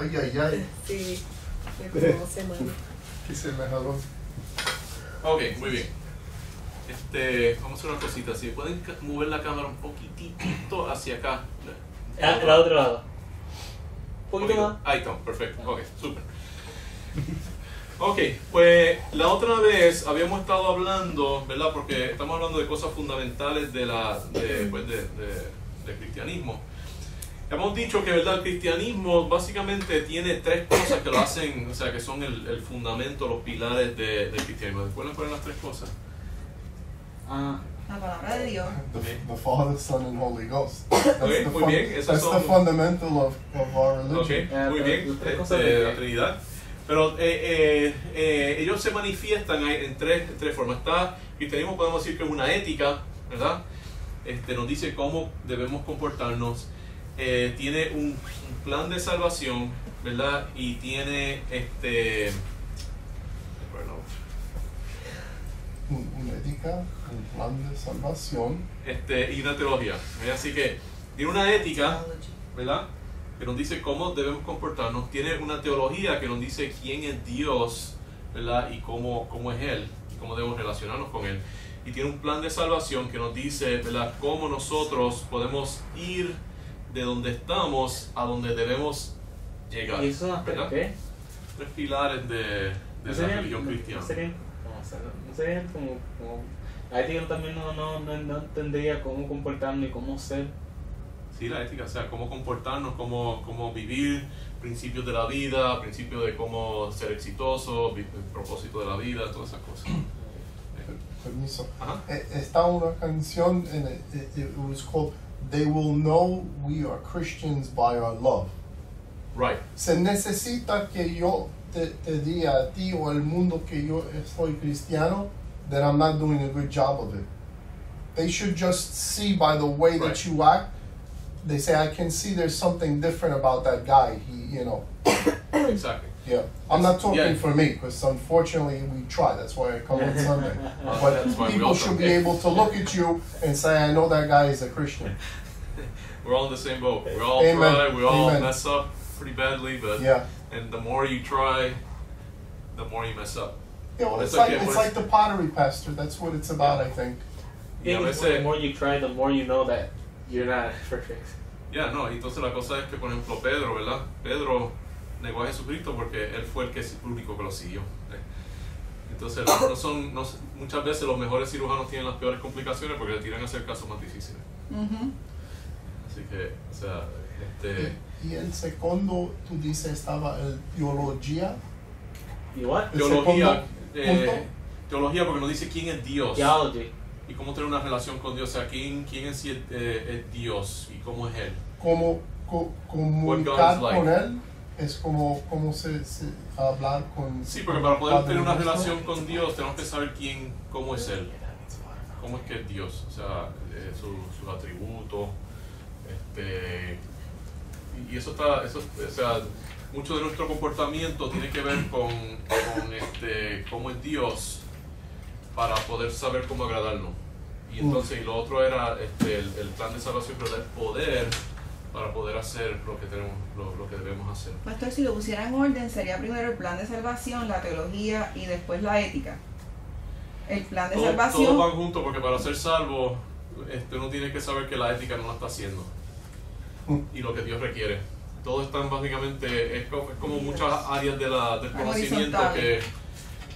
Ay, ay, ay. Sí, me como semana. Que se me jaló. Ok, muy bien. Vamos a hacer una cosita. Si pueden mover la cámara un poquitito hacia acá. Al otro lado. Un poquito más. Ahí está, perfecto. Ok, súper. Ok, pues la otra vez habíamos estado hablando, ¿verdad? Porque estamos hablando de cosas fundamentales del cristianismo. Hemos dicho que, ¿verdad? El cristianismo básicamente tiene tres cosas que lo hacen, o sea, que son el fundamento, los pilares del cristianismo. ¿Recuerdan cuáles son las tres cosas? La palabra de Dios. The Father, Son, and Holy Ghost. That's Okay, muy bien. Esas that's son, the fundamental of our religion. okay, muy bien. Tres cosas de La Trinidad. Pero ellos se manifiestan en tres formas. Está, el cristianismo podemos decir que es una ética, ¿verdad? Nos dice cómo debemos comportarnos. Tiene un plan de salvación, ¿verdad? Y tiene Una ética, un plan de salvación. y una teología. Así que tiene una ética, ¿verdad? Que nos dice cómo debemos comportarnos. Tiene una teología que nos dice quién es Dios, ¿verdad? Y cómo es Él, y cómo debemos relacionarnos con Él. Y tiene un plan de salvación que nos dice, ¿verdad? Cómo nosotros podemos ir de donde estamos a donde debemos llegar. ¿Y eso son ¿verdad? qué? Tres pilares de la religión cristiana. No serían como la ética también no entendería cómo comportarme y cómo ser. Sí, la ética, o sea, cómo comportarnos, cómo vivir, principios de la vida, principios de cómo ser exitoso, el propósito de la vida, todas esas cosas. Permiso. Ajá. Está una canción, and it was called They Will Know We Are Christians by Our Love. Right. Se necesita que yo te diga a ti o al mundo que yo soy cristiano, that I'm not doing a good job of it. They should just see by the way Right. that you act. They say, I can see there's something different about that guy. He, Exactly. yeah. I'm not talking Yeah. for me, because unfortunately we try. That's why I come on Sunday. But That's why we people all should try. be able to look at you and say, I know that guy is a Christian. We're all in the same boat. We all Amen. try, we all Amen. mess up pretty badly, but Yeah. and the more you try, the more you mess up. Yeah, well, That's it's like okay, it's but- like the pottery, Pastor. That's what it's about, Yeah. I think. Y a The veces, more you try, the more you know that you're not perfect. ya no, entonces la cosa es que, por ejemplo, Pedro, ¿verdad? Pedro negó a Jesucristo porque él fue el único que lo siguió. Entonces, muchas veces los mejores cirujanos tienen las peores complicaciones porque le tiran a hacer casos más difíciles. Así que, o sea, Y el segundo, tú dices, estaba el teología. Igual. El teología, segundo punto. teología porque nos dice quién es Dios Theology. y cómo tener una relación con Dios, o sea, quién en sí es Dios y cómo es Él. Como comunicar What God is like. con él es como se hablar con. Sí, porque para poder Padre tener una nuestro. relación con Dios tenemos que saber cómo es Él, cómo es que es Dios, o sea, sus atributos, y eso, o sea, mucho de nuestro comportamiento tiene que ver con cómo es Dios para poder saber cómo agradarnos. Y entonces, y lo otro era el plan de salvación, pero el poder para poder hacer lo que debemos hacer. Pastor, si lo pusiera en orden, sería primero el plan de salvación, la teología y después la ética. El plan de salvación. Todos van juntos porque para ser salvo uno tiene que saber que la ética no la está haciendo y lo que Dios requiere. Todos están básicamente, es como muchas áreas del conocimiento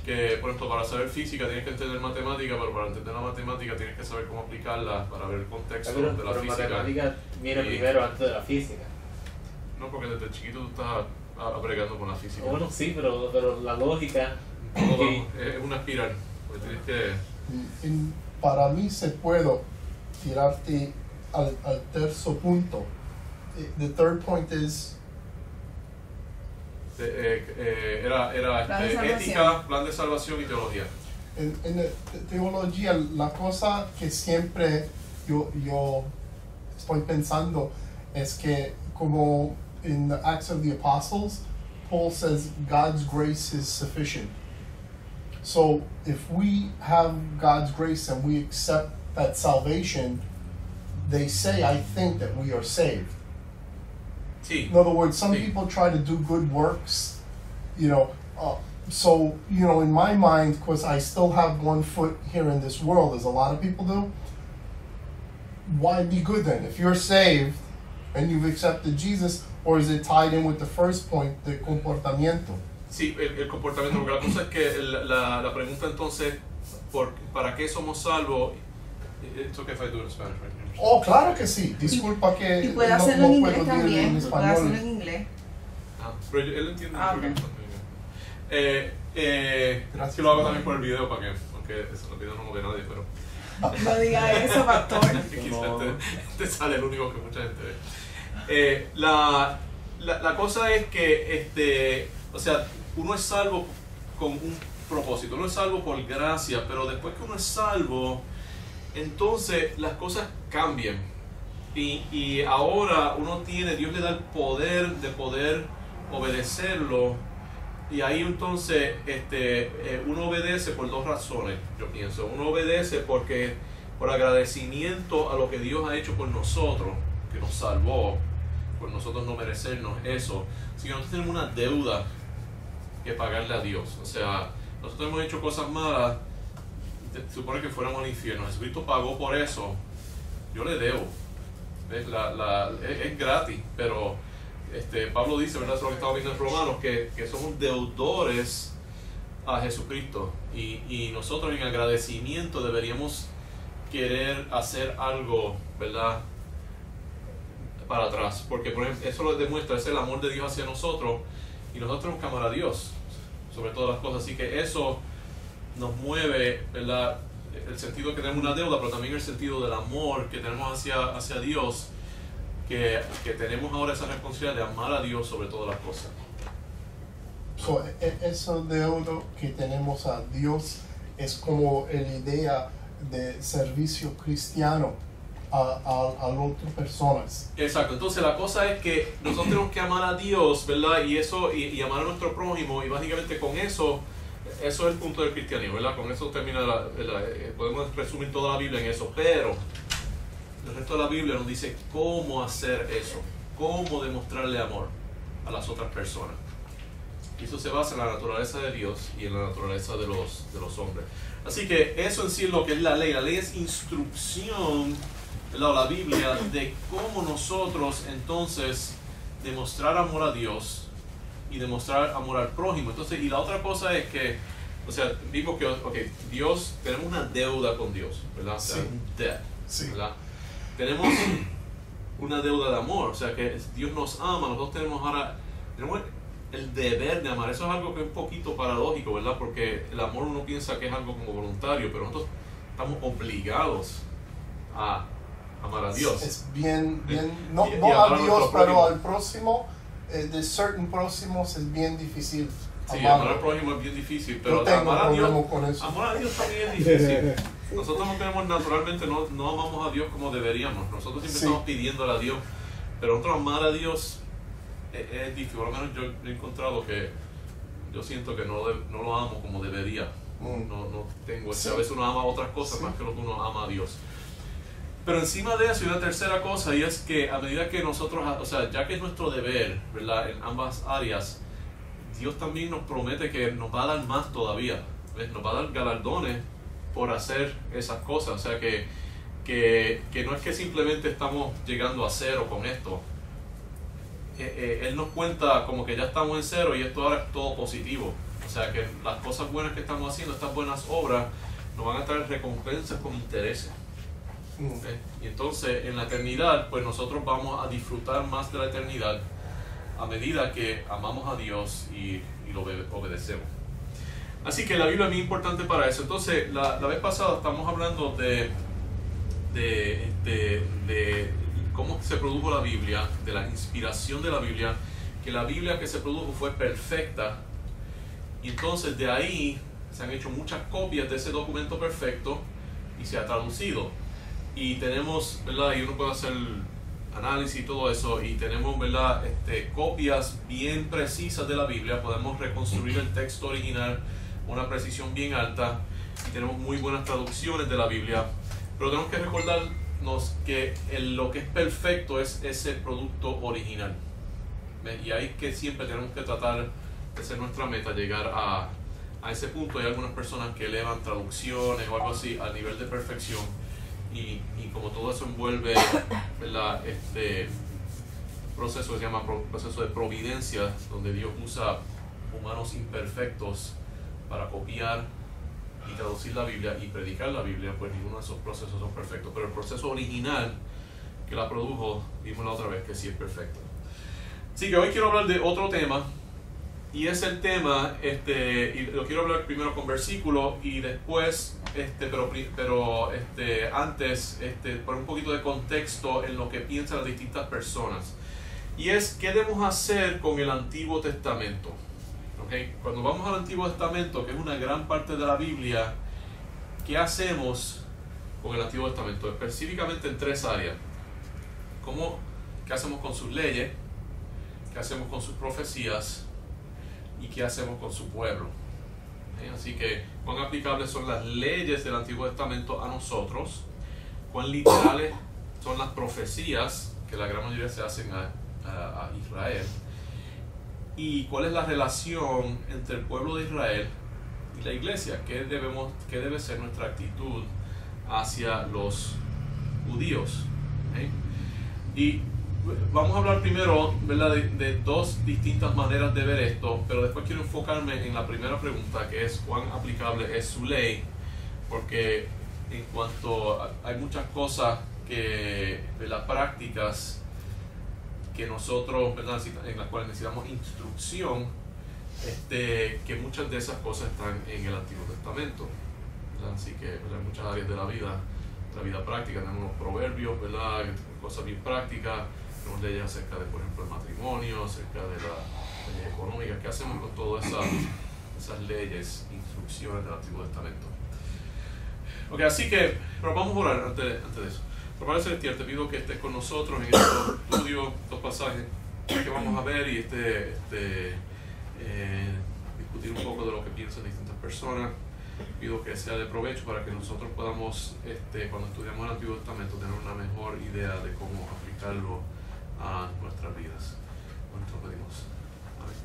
que, por ejemplo, para saber física tienes que entender matemática, pero para entender la matemática tienes que saber cómo aplicarla para ver el contexto de la Pero física. matemática viene Y- primero antes de la física. No, porque desde chiquito tú estás bregando con la física. Bueno, sí, pero la lógica. Todo que- es una espiral. Pues tienes que... Para mí se puedo tirarte al tercer punto. The third point is era Plan de salvación. ética, plan de salvación y teología. en la teología, la cosa que siempre yo estoy pensando es que como in the Acts of the Apostles, Paul says God's grace is sufficient. So if we have God's grace and we accept that salvation, they say, I think that we are saved. Sí. In other words, some Sí. people try to do good works, you know. So, you know, in my mind, because I still have one foot here in this world, as a lot of people do, why be good then? If you're saved and you've accepted Jesus, or is it tied in with the first point, the comportamiento? Sí, el comportamiento, porque la cosa es que la pregunta entonces, ¿para qué somos salvos? It's okay if I do it in Spanish, right? Oh, claro que sí. Disculpa que Y puede no, hacerlo en no inglés puedo decir también. en Puede hacerlo en español. inglés. Pero él entiende Ah, mucho ok. Gracias. que lo hago también por el video, para que, porque eso, el video no lo ve nadie, pero No diga eso, pastor. quizás te sale el único que mucha gente ve. La cosa es que, o sea, uno es salvo con un propósito, uno es salvo por gracia, pero después que uno es salvo, entonces las cosas cambian. Y ahora Dios le da el poder de poder obedecerlo. Y ahí entonces uno obedece por dos razones, yo pienso. Uno obedece por agradecimiento a lo que Dios ha hecho por nosotros, que nos salvó, por nosotros no merecernos eso. Así que nosotros tenemos una deuda que pagarle a Dios. O sea, nosotros hemos hecho cosas malas, se supone que fuéramos al infierno. Jesucristo pagó por eso, yo le debo. ¿Ves? Es gratis, pero Pablo dice, ¿verdad? Eso es lo que estamos viendo en Romanos, que somos deudores a Jesucristo, y nosotros en agradecimiento deberíamos querer hacer algo, ¿verdad?, para atrás, porque por ejemplo, eso lo demuestra, es el amor de Dios hacia nosotros, y nosotros tenemos que amar a Dios sobre todas las cosas. Así que eso nos mueve, ¿verdad?, el sentido de que tenemos una deuda, pero también el sentido del amor que tenemos hacia Dios, que tenemos ahora esa responsabilidad de amar a Dios sobre todas las cosas. So, ese deudo que tenemos a Dios es como la idea de servicio cristiano a otras personas. Exacto, entonces la cosa es que nosotros tenemos que amar a Dios, ¿verdad? Y amar a nuestro prójimo, y básicamente con eso es el punto del cristianismo, ¿verdad? Con eso termina podemos resumir toda la Biblia en eso, pero el resto de la Biblia nos dice cómo hacer eso, cómo demostrarle amor a las otras personas. Y eso se basa en la naturaleza de Dios y en la naturaleza de los hombres. Así que eso en sí es lo que es la ley. La ley es instrucción, ¿verdad?, la Biblia, de cómo nosotros entonces demostrar amor a Dios y demostrar amor al prójimo. Entonces, y la otra cosa es que, o sea, vimos que, okay, Dios, tenemos una deuda con Dios, ¿verdad? O sea, Sí. un debt, Sí. ¿verdad? Tenemos una deuda de amor, o sea que Dios nos ama, nosotros tenemos el deber de amar. Eso es algo que es un poquito paradójico, ¿verdad? Porque el amor uno piensa que es algo como voluntario, pero nosotros estamos obligados a amar a Dios. Es bien, no, Y no amar a a Dios, nuestro pero prójimo. al próximo, de certain próximos es bien difícil. Sí, amarlo. amar al prójimo es bien difícil, Yo pero tengo amar a Dios, problema con eso. amar a Dios también es difícil. Nosotros no tenemos, naturalmente, no amamos a Dios como deberíamos. Nosotros siempre Sí. estamos pidiéndole a Dios, pero nosotros amar a Dios es difícil. Por lo menos yo he encontrado que yo siento que no lo amo como debería. No tengo Sí. a veces uno ama otras cosas Sí. más que lo que uno ama a Dios. Pero encima de eso hay una tercera cosa, y es que a medida que nosotros, o sea, ya que es nuestro deber, ¿verdad?, en ambas áreas, Dios también nos promete que nos va a dar más todavía, ¿ves? Nos va a dar galardones por hacer esas cosas. O sea que no es que simplemente estamos llegando a cero con esto. Él nos cuenta como que ya estamos en cero y esto ahora es todo positivo. O sea que las cosas buenas que estamos haciendo, estas buenas obras, nos van a traer recompensas con intereses. ¿Ves? Y entonces en la eternidad, pues nosotros vamos a disfrutar más de la eternidad a medida que amamos a Dios y lo obedecemos. Así que la Biblia es muy importante para eso. Entonces, la vez pasada estamos hablando de cómo se produjo la Biblia, de la inspiración de la Biblia, que la Biblia que se produjo fue perfecta, y entonces de ahí se han hecho muchas copias de ese documento perfecto y se ha traducido. Y tenemos, ¿verdad?, y uno puede hacer análisis y todo eso, y tenemos, ¿verdad?, copias bien precisas de la Biblia. Podemos reconstruir el texto original con una precisión bien alta, y tenemos muy buenas traducciones de la Biblia, pero tenemos que recordarnos que lo que es perfecto es ese producto original. Y ahí que siempre tenemos que tratar de ser nuestra meta, llegar a ese punto. Hay algunas personas que elevan traducciones o algo así al nivel de perfección, y como todo eso envuelve, ¿verdad?, proceso que se llama proceso de providencia, donde Dios usa humanos imperfectos para copiar y traducir la Biblia y predicar la Biblia, pues ninguno de esos procesos son perfectos, pero el proceso original que la produjo, vimos la otra vez que sí es perfecto. Así que hoy quiero hablar de otro tema, y es el tema, y lo quiero hablar primero con versículos y después, pero antes, por un poquito de contexto en lo que piensan las distintas personas. Y es, ¿qué debemos hacer con el Antiguo Testamento? ¿Okay? Cuando vamos al Antiguo Testamento, que es una gran parte de la Biblia, ¿qué hacemos con el Antiguo Testamento? Específicamente en 3 áreas. ¿Qué hacemos con sus leyes? ¿Qué hacemos con sus profecías? ¿Y qué hacemos con su pueblo? Así que, ¿cuán aplicables son las leyes del Antiguo Testamento a nosotros? ¿Cuán literales son las profecías, que la gran mayoría se hacen a Israel? ¿Y cuál es la relación entre el pueblo de Israel y la iglesia? ¿Qué debe ser nuestra actitud hacia los judíos? Y vamos a hablar primero, ¿verdad?, de 2 distintas maneras de ver esto, pero después quiero enfocarme en la primera pregunta, que es cuán aplicable es su ley, porque en cuanto hay muchas cosas de las prácticas que nosotros, ¿verdad?, en las cuales necesitamos instrucción, que muchas de esas cosas están en el Antiguo Testamento, ¿verdad? Así que, ¿verdad?, en muchas áreas de la vida práctica, tenemos proverbios, ¿verdad?, cosas bien prácticas. Tenemos leyes acerca de, por ejemplo, el matrimonio, acerca de las leyes económicas. ¿Qué hacemos con todas esas leyes, instrucciones del Antiguo Testamento? Ok, así que, pero vamos a orar antes de eso. Pero Padre Celestial, te pido que estés con nosotros en estos estudios, estos pasajes que vamos a ver, y discutir un poco de lo que piensan distintas personas. Pido que sea de provecho para que nosotros podamos, cuando estudiamos el Antiguo Testamento, tener una mejor idea de cómo aplicarlo a nuestras vidas. Bueno, te lo pedimos. Amén.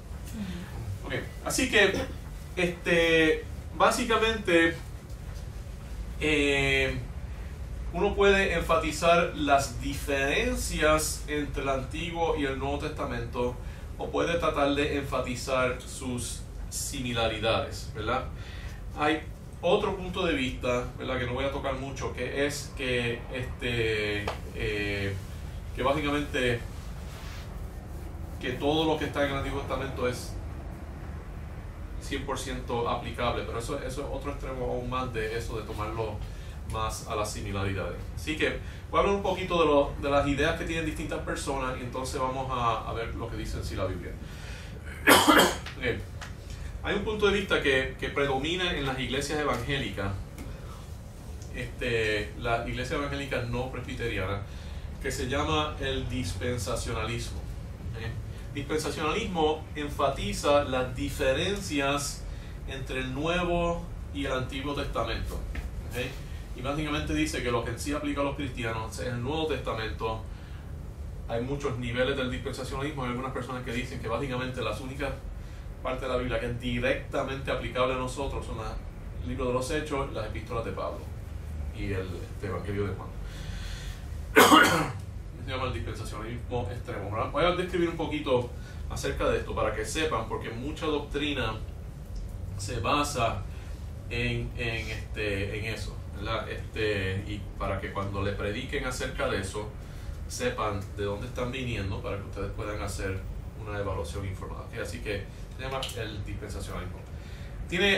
Okay. Así que, básicamente, uno puede enfatizar las diferencias entre el Antiguo y el Nuevo Testamento, o puede tratar de enfatizar sus similaridades, ¿verdad? Hay otro punto de vista, ¿verdad?, que no voy a tocar mucho, que es que básicamente que todo lo que está en el Antiguo Testamento es 100% aplicable, pero eso es otro extremo aún más de eso, de tomarlo más a las similaridades. Así que voy a hablar un poquito de las ideas que tienen distintas personas, y entonces vamos a ver lo que dice en sí la Biblia. Okay. Hay un punto de vista que predomina en las iglesias evangélicas, las iglesias evangélicas no presbiterianas, que se llama el dispensacionalismo. Dispensacionalismo enfatiza las diferencias entre el Nuevo y el Antiguo Testamento. Y básicamente dice que lo que en sí aplica a los cristianos en el Nuevo Testamento. Hay muchos niveles del dispensacionalismo. Hay algunas personas que dicen que básicamente las únicas parte de la Biblia que es directamente aplicable a nosotros son el libro de los Hechos, las epístolas de Pablo y el Evangelio de Juan. Se llama el dispensacionalismo extremo. Voy a describir un poquito acerca de esto para que sepan, porque mucha doctrina se basa en eso, ¿verdad? Y para que cuando le prediquen acerca de eso sepan de dónde están viniendo, para que ustedes puedan hacer una evaluación informada. Así que se llama el dispensacionalismo.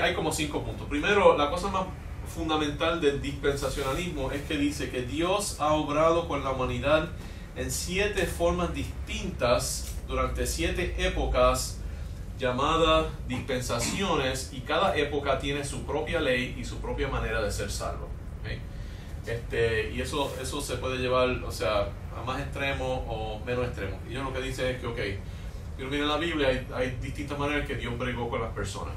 Hay como 5 puntos. Primero, la cosa más fundamental del dispensacionalismo es que dice que Dios ha obrado con la humanidad en 7 formas distintas durante 7 épocas llamadas dispensaciones, y cada época tiene su propia ley y su propia manera de ser salvo. Y eso se puede llevar, o sea, a más extremos o menos extremos. Y yo lo que dice es que, si uno mira en la Biblia, hay distintas maneras que Dios bregó con las personas.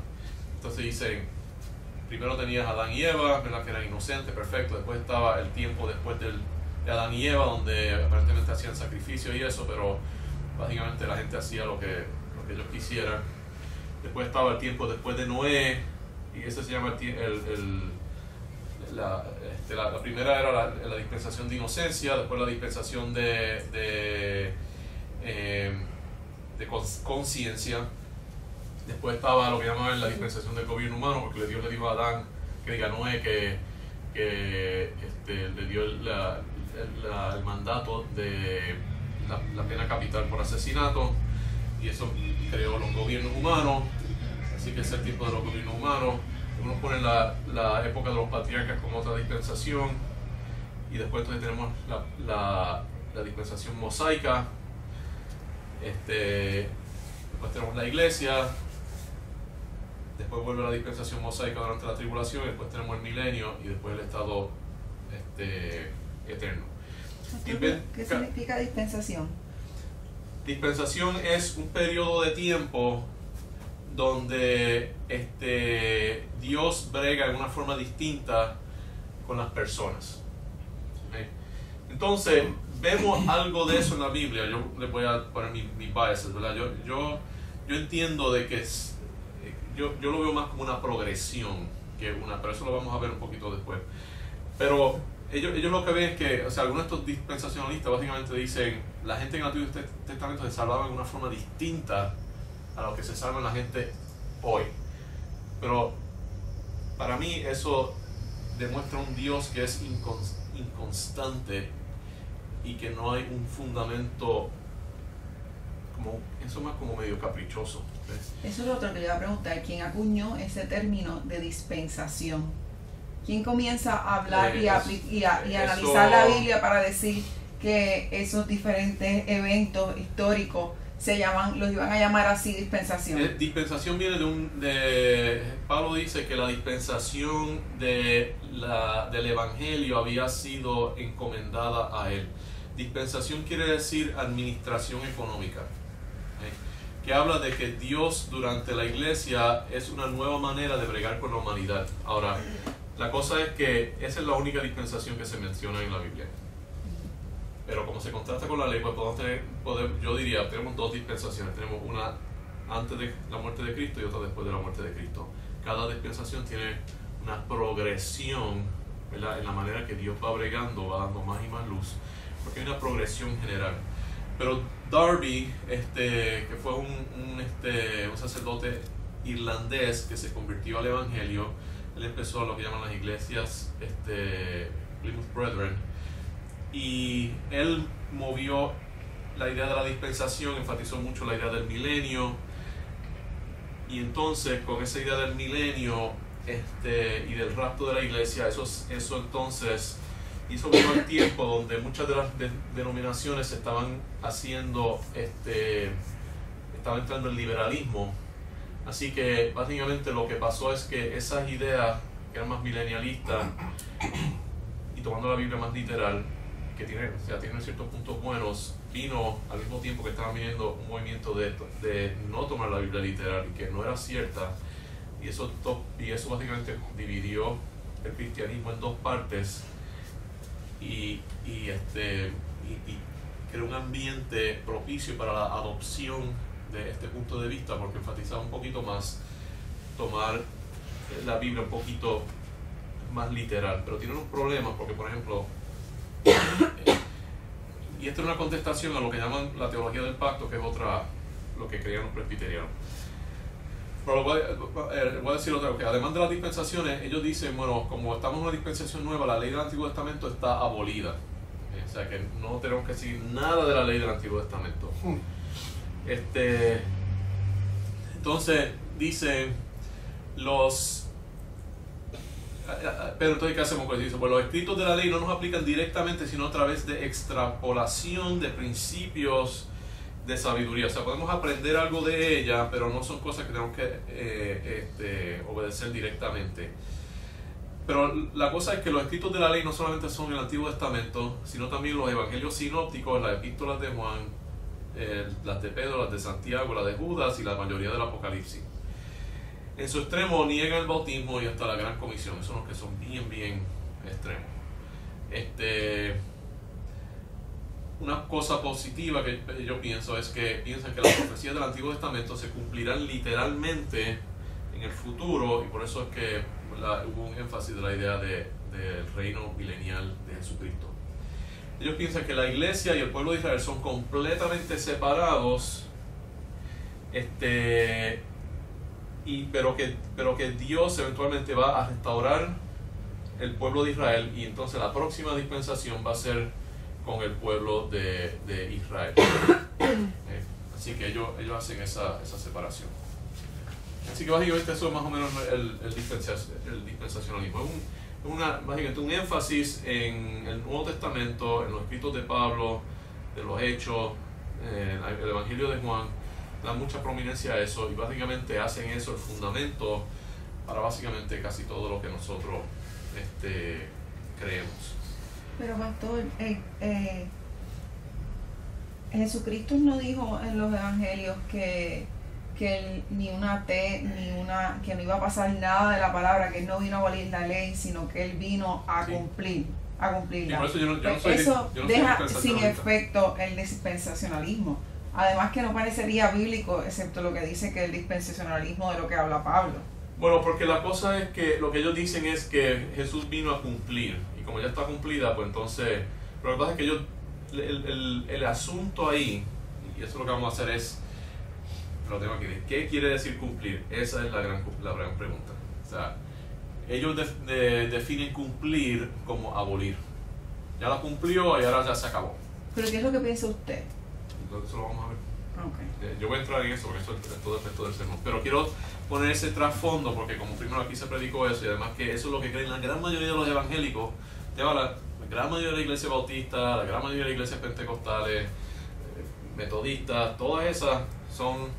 Entonces dicen, primero tenías a Adán y Eva, ¿verdad?, que eran inocentes, perfecto. Después estaba el tiempo después de Adán y Eva, donde aparentemente hacían sacrificio y eso, pero básicamente la gente hacía lo que ellos quisieran. Después estaba el tiempo después de Noé, y ese se llama la primera era la dispensación de inocencia, después la dispensación de conciencia, después estaba lo que llamaban la dispensación del gobierno humano, porque Dios le dijo a Adán, que diga Noé, que le dio el mandato de la pena capital por asesinato, y eso creó los gobiernos humanos. Así que ese tipo de los gobiernos humanos. Uno pone la época de los patriarcas como otra dispensación, y después entonces tenemos la dispensación mosaica, después tenemos la iglesia, después vuelve la dispensación mosaica durante la tribulación, y después tenemos el milenio, y después el estado eterno. ¿Qué significa dispensación? Dispensación es un periodo de tiempo donde Dios brega en una forma distinta con las personas. ¿Okay? Entonces, vemos algo de eso en la Biblia. Yo le voy a poner mis biases, ¿verdad? Yo entiendo de que yo lo veo más como una progresión que pero eso lo vamos a ver un poquito después. Pero ellos lo que ven es que, o sea, algunos de estos dispensacionalistas básicamente dicen, la gente en el Antiguo Testamento se salvaba de una forma distinta a lo que se salva la gente hoy. Pero para mí eso demuestra un Dios que es inconstante y que no hay un fundamento, eso más como medio caprichoso. ¿Ves? Eso es lo otro que le iba a preguntar. ¿Quién acuñó ese término de dispensación? ¿Quién comienza a hablar y analizar la Biblia para decir que esos diferentes eventos históricos los iban a llamar así dispensación? Dispensación viene de Pablo dice que la dispensación del Evangelio había sido encomendada a él. Dispensación quiere decir administración económica, que habla de que Dios durante la iglesia es una nueva manera de bregar con la humanidad. Ahora, la cosa es que esa es la única dispensación que se menciona en la Biblia. Pero como se contrasta con la ley, pues yo diría, tenemos dos dispensaciones. Tenemos una antes de la muerte de Cristo y otra después de la muerte de Cristo. Cada dispensación tiene una progresión, ¿verdad? En la manera que Dios va bregando, va dando más y más luz, porque hay una progresión general. Pero Darby, que fue un sacerdote irlandés que se convirtió al Evangelio, él empezó a lo que llaman las iglesias Plymouth Brethren, y él movió la idea de la dispensación, enfatizó mucho la idea del milenio, y entonces con esa idea del milenio y del rapto de la iglesia, eso entonces hizo que el tiempo donde muchas de las denominaciones estaban haciendo, estaba entrando el liberalismo. Así que básicamente lo que pasó es que esas ideas que eran más milenialistas y tomando la Biblia más literal, que tienen ciertos puntos buenos, vino al mismo tiempo que estaba viniendo un movimiento de no tomar la Biblia literal y que no era cierta, y eso básicamente dividió el cristianismo en dos partes y creó un ambiente propicio para la adopción de este punto de vista, porque enfatizaba un poquito más tomar la Biblia un poquito más literal, pero tiene unos problemas porque, por ejemplo, y esto es una contestación a lo que llaman la teología del pacto, que es lo que creían los presbiterianos. Pero voy a decir otra cosa, que además de las dispensaciones, ellos dicen, bueno, como estamos en una dispensación nueva, la ley del Antiguo Testamento está abolida, o sea que no tenemos que seguir nada de la ley del Antiguo Testamento. Entonces dice pero entonces ¿qué hacemos con eso? Dice, pues los escritos de la ley no nos aplican directamente, sino a través de extrapolación de principios de sabiduría. O sea, podemos aprender algo de ella, pero no son cosas que tenemos que obedecer directamente. Pero la cosa es que los escritos de la ley no solamente son el Antiguo Testamento, sino también los evangelios sinópticos, las epístolas de Juan, las de Pedro, las de Santiago, las de Judas y la mayoría del Apocalipsis. En su extremo niegan el bautismo y hasta la gran comisión. Esos son los que son bien extremos. una cosa positiva que yo pienso es que piensan que las profecías del Antiguo Testamento se cumplirán literalmente en el futuro, y por eso es que hubo un énfasis de la idea del reino milenial de Jesucristo. Ellos piensan que la iglesia y el pueblo de Israel son completamente separados, pero que Dios eventualmente va a restaurar el pueblo de Israel, y entonces la próxima dispensación va a ser con el pueblo de Israel. Así que ellos hacen esa separación. Así que básicamente eso es más o menos el dispensacionalismo. Es básicamente un énfasis en el Nuevo Testamento, en los escritos de Pablo, de los Hechos, el Evangelio de Juan, dan mucha prominencia a eso, y básicamente hacen eso el fundamento para básicamente casi todo lo que nosotros creemos. Pero pastor, Jesucristo no dijo en los evangelios que él ni una T, que no iba a pasar nada de la palabra, que él no vino a abolir la ley, sino que él vino a cumplirla. Por eso eso deja sin dispensacionalista. Efecto el dispensacionalismo. Además que no parecería bíblico, excepto lo que dice que el dispensacionalismo de lo que habla Pablo. Bueno, porque la cosa es que lo que ellos dicen es que Jesús vino a cumplir, y como ya está cumplida, pues entonces, pero lo que pasa es que el asunto ahí, y eso lo que vamos a hacer es, lo tengo aquí, ¿qué quiere decir cumplir? Esa es la gran pregunta. O sea, ellos definen cumplir como abolir. Ya la cumplió y ahora ya se acabó. ¿Pero qué es lo que piensa usted? Entonces eso lo vamos a ver. Okay. Yo voy a entrar en eso porque eso es todo el resto del sermón. Pero quiero poner ese trasfondo porque como primero aquí se predicó eso, y además que eso es lo que creen la gran mayoría de los evangélicos, la gran mayoría de la iglesia bautista, la gran mayoría de las iglesias pentecostales, metodistas, todas esas son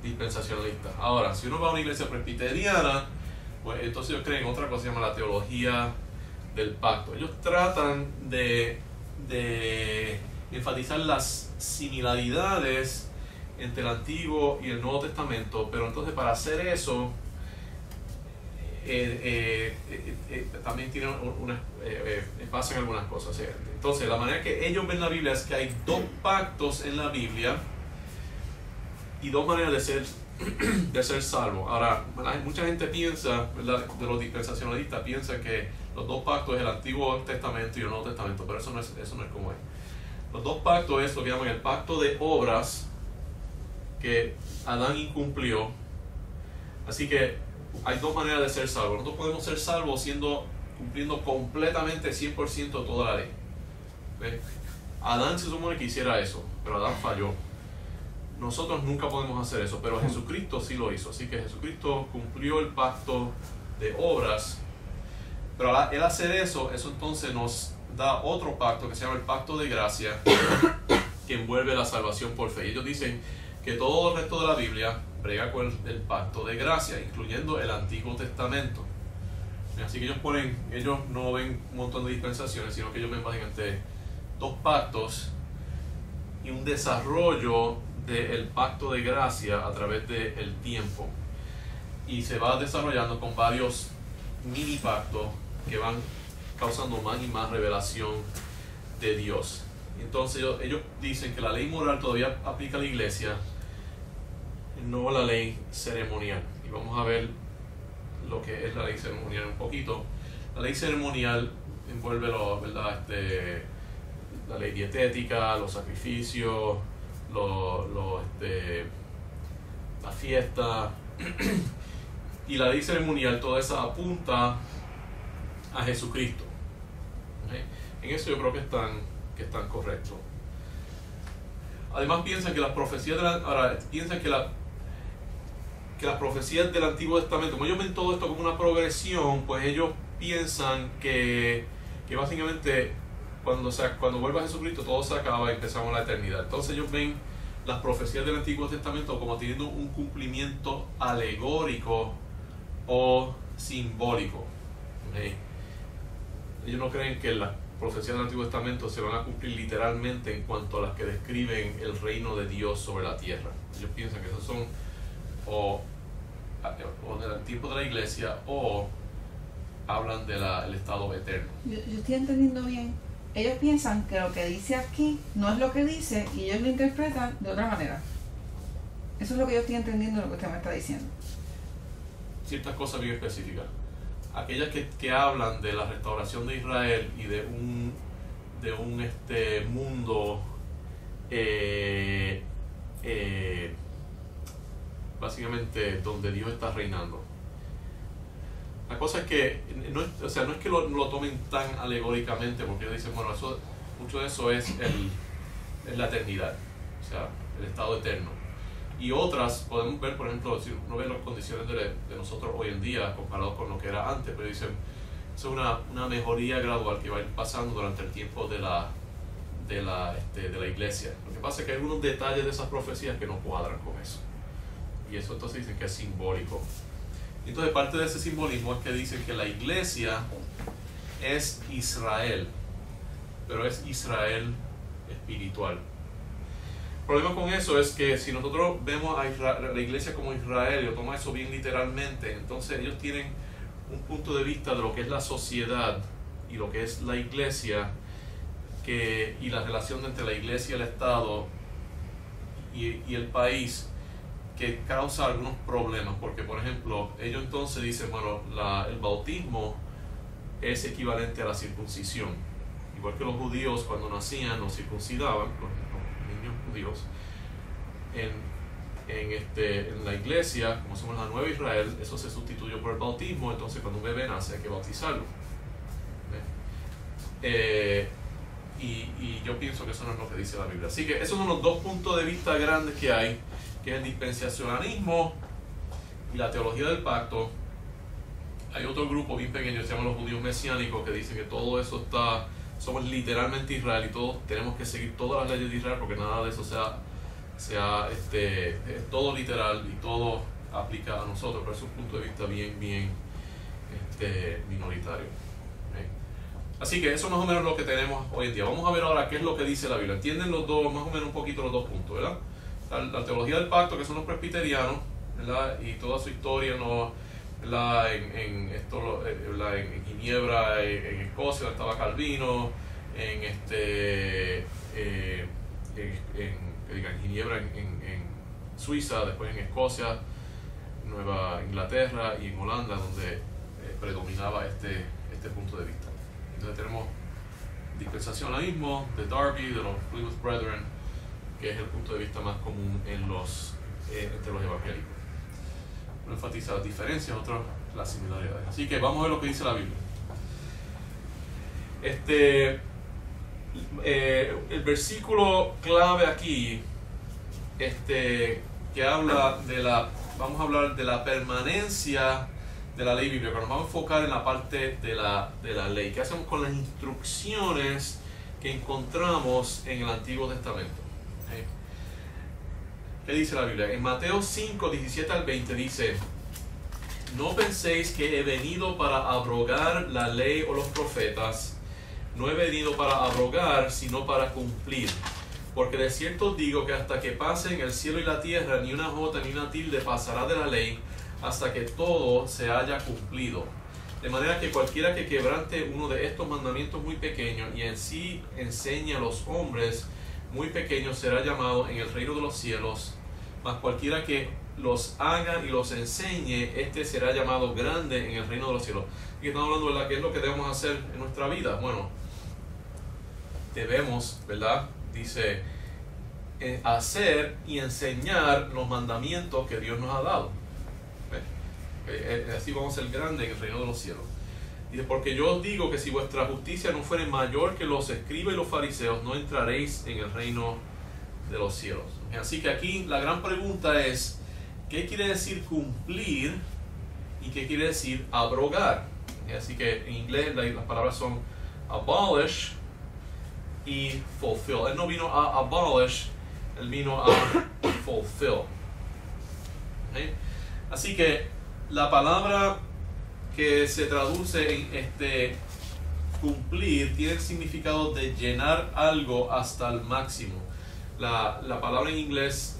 dispensacionalistas. Ahora, si uno va a una iglesia presbiteriana, pues entonces ellos creen en otra cosa que se llama la teología del pacto. Ellos tratan de enfatizar las similaridades entre el Antiguo y el Nuevo Testamento, pero entonces para hacer eso también tienen pasan algunas cosas. Entonces la manera que ellos ven la Biblia es que hay dos pactos en la Biblia y dos maneras de ser salvo. Ahora, mucha gente piensa, ¿verdad?, de los dispensacionalistas, piensa que los dos pactos es el Antiguo Testamento y el Nuevo Testamento, pero eso no es como es. Los dos pactos es lo que llaman el pacto de obras que Adán incumplió. Así que hay dos maneras de ser salvos. Nosotros podemos ser salvos cumpliendo completamente 100% toda la ley. ¿Ves? Adán se supone que hiciera eso, pero Adán falló. Nosotros nunca podemos hacer eso, pero Jesucristo sí lo hizo. Así que Jesucristo cumplió el pacto de obras, pero al él hacer eso entonces nos da otro pacto que se llama el pacto de gracia, que envuelve la salvación por fe. Y ellos dicen que todo el resto de la Biblia brega con el pacto de gracia, incluyendo el Antiguo Testamento. Así que ellos no ven un montón de dispensaciones, sino que ellos ven básicamente dos pactos y un desarrollo del pacto de gracia a través del tiempo. Y se va desarrollando con varios mini pactos que van causando más y más revelación de Dios. Entonces ellos dicen que la ley moral todavía aplica a la iglesia, no la ley ceremonial. Y vamos a ver lo que es la ley ceremonial un poquito. La ley ceremonial envuelve la ley dietética, los sacrificios, la fiesta. Y la ley ceremonial, toda esa apunta a Jesucristo. ¿Okay? En eso yo creo que están correctos. Además piensan que las profecías las profecías del Antiguo Testamento, como ellos ven todo esto como una progresión, pues ellos piensan que básicamente cuando vuelva Jesucristo todo se acaba y empezamos la eternidad. Entonces ellos ven las profecías del Antiguo Testamento como teniendo un cumplimiento alegórico o simbólico. ¿Okay? Ellos no creen que las profecías del Antiguo Testamento se van a cumplir literalmente en cuanto a las que describen el reino de Dios sobre la tierra. Ellos piensan que esos son o del tiempo de la iglesia o hablan del estado eterno. Yo estoy entendiendo bien ellos piensan que lo que dice aquí no es lo que dice y ellos lo interpretan de otra manera. Eso es lo que yo estoy entendiendo de lo que usted me está diciendo. Ciertas cosas bien específicas. Aquellas que hablan de la restauración de Israel y de un mundo básicamente donde Dios está reinando. La cosa es que no es que lo tomen tan alegóricamente, porque ellos dicen, bueno, mucho de eso es la eternidad, o sea, el estado eterno. Y otras, podemos ver, por ejemplo, si uno ve las condiciones de nosotros hoy en día comparado con lo que era antes, pero dicen, es una mejoría gradual que va a ir pasando durante el tiempo de la iglesia. Lo que pasa es que hay algunos detalles de esas profecías que no cuadran con eso. Y eso entonces dicen que es simbólico. Entonces parte de ese simbolismo es que dicen que la iglesia es Israel, pero es Israel espiritual. El problema con eso es que si nosotros vemos a la iglesia como Israel y lo tomamos eso bien literalmente, entonces ellos tienen un punto de vista de lo que es la sociedad y lo que es la iglesia y la relación entre la iglesia y el Estado y el país, que causa algunos problemas, porque por ejemplo ellos entonces dicen, bueno, el bautismo es equivalente a la circuncisión, igual que los judíos cuando nacían los circuncidaban, los niños judíos. En la iglesia, como somos la nueva Israel, eso se sustituyó por el bautismo, entonces cuando un bebé nace hay que bautizarlo. Y yo pienso que eso no es lo que dice la Biblia. Así que esos son los dos puntos de vista grandes que hay, que es el dispensacionalismo y la teología del pacto. Hay otro grupo bien pequeño, se llaman los judíos mesiánicos, que dicen que todo eso somos literalmente Israel y todos tenemos que seguir todas las leyes de Israel, porque nada de eso es todo literal y todo aplica a nosotros, pero es un punto de vista bien minoritario. Así que eso más o menos es lo que tenemos hoy en día. Vamos a ver ahora qué es lo que dice la Biblia. ¿Entienden los dos, más o menos un poquito los dos puntos, verdad? La teología del pacto, que son los presbiterianos, ¿verdad? Y toda su historia, ¿no? En Ginebra, en Escocia, donde estaba Calvino, en Ginebra, en Suiza, después en Escocia, Nueva Inglaterra y en Holanda, donde predominaba este punto de vista. Entonces tenemos dispensacionalismo de Darby, de los Plymouth Brethren, que es el punto de vista más común entre los evangélicos. Uno enfatiza las diferencias, otro las similaridades. Así que vamos a ver lo que dice la Biblia. El versículo clave aquí, que habla vamos a hablar de la permanencia de la ley bíblica. Nos vamos a enfocar en la parte de la ley. ¿Qué hacemos con las instrucciones que encontramos en el Antiguo Testamento? ¿Qué dice la Biblia? En Mateo 5, 17 al 20 dice: no penséis que he venido para abrogar la ley o los profetas. No he venido para abrogar, sino para cumplir. Porque de cierto os digo que hasta que pasen el cielo y la tierra, ni una jota ni una tilde pasará de la ley, hasta que todo se haya cumplido. De manera que cualquiera que quebrante uno de estos mandamientos muy pequeños y en sí enseñe a los hombres muy pequeños será llamado en el reino de los cielos, mas cualquiera que los haga y los enseñe, este será llamado grande en el reino de los cielos. Y estamos hablando, ¿verdad?, ¿qué es lo que debemos hacer en nuestra vida? Bueno, debemos, ¿verdad?, dice, hacer y enseñar los mandamientos que Dios nos ha dado. Así vamos a ser grandes en el reino de los cielos. Dice: porque yo os digo que si vuestra justicia no fuere mayor que los escribas y los fariseos, no entraréis en el reino de los cielos. Así que aquí la gran pregunta es: ¿qué quiere decir cumplir y qué quiere decir abrogar? Así que en inglés las palabras son abolish y fulfill. Él no vino a abolish, él vino a fulfill. Así que la palabra que se traduce en cumplir tiene el significado de llenar algo hasta el máximo. La palabra en inglés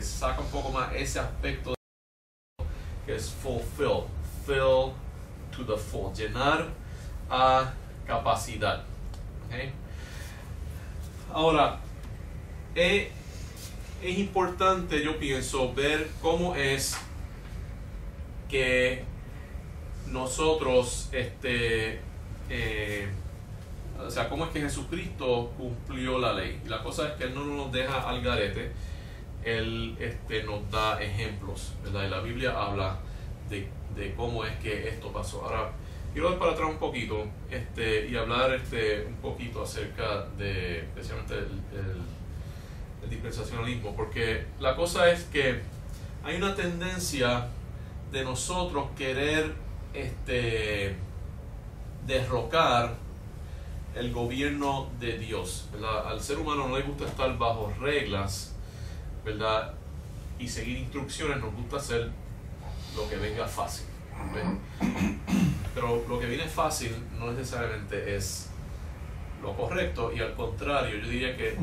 saca un poco más ese aspecto, que es fulfill, fill to the full, llenar a capacidad. ¿Okay? Ahora, es importante, yo pienso, ver cómo es que nosotros, o sea, cómo es que Jesucristo cumplió la ley. Y la cosa es que Él no nos deja al garete, Él nos da ejemplos, ¿verdad? Y la Biblia habla de cómo es que esto pasó. Ahora, quiero dar para atrás un poquito y hablar un poquito acerca de especialmente el dispensacionalismo, porque la cosa es que hay una tendencia de nosotros querer derrocar el gobierno de Dios, ¿verdad? Al ser humano no le gusta estar bajo reglas, ¿verdad? Y seguir instrucciones, nos gusta hacer lo que venga fácil, ¿verdad? Pero lo que viene fácil no necesariamente es lo correcto, y al contrario, yo diría que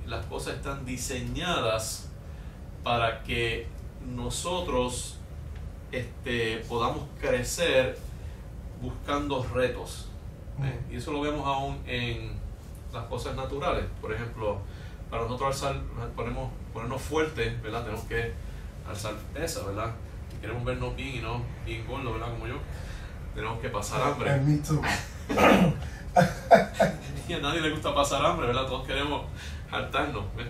las cosas están diseñadas para que nosotros podamos crecer buscando retos. Y eso lo vemos aún en las cosas naturales. Por ejemplo, para nosotros ponernos fuertes, ¿verdad? Tenemos que alzar pesa, ¿verdad? Si queremos vernos bien y no bien gordos, ¿verdad? Como yo, tenemos que pasar hambre. Me too. Y a nadie le gusta pasar hambre, ¿verdad? Todos queremos hartarnos, ¿ves?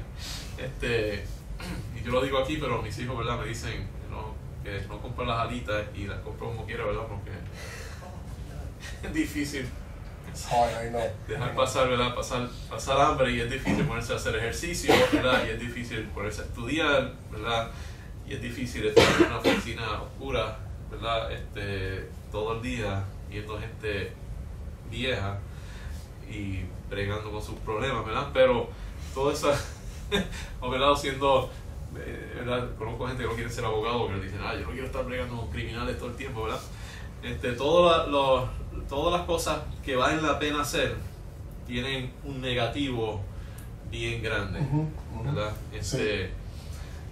Y yo lo digo aquí, pero mis hijos, ¿verdad? Me dicen que no compran las alitas y las compro como quiera, ¿verdad? Porque es difícil dejar pasar, ¿verdad? Pasar hambre, y es difícil ponerse a hacer ejercicio, ¿verdad? Y es difícil ponerse a estudiar, ¿verdad? Y es difícil estar en una oficina oscura, ¿verdad? Todo el día viendo gente vieja y bregando con sus problemas, ¿verdad? Pero todo eso, o ¿verdad? Siendo, ¿verdad? Conozco gente que no quiere ser abogado, que dicen, yo no quiero estar bregando con criminales todo el tiempo, ¿verdad? Todas las cosas que valen la pena hacer tienen un negativo bien grande, ¿verdad? Sí.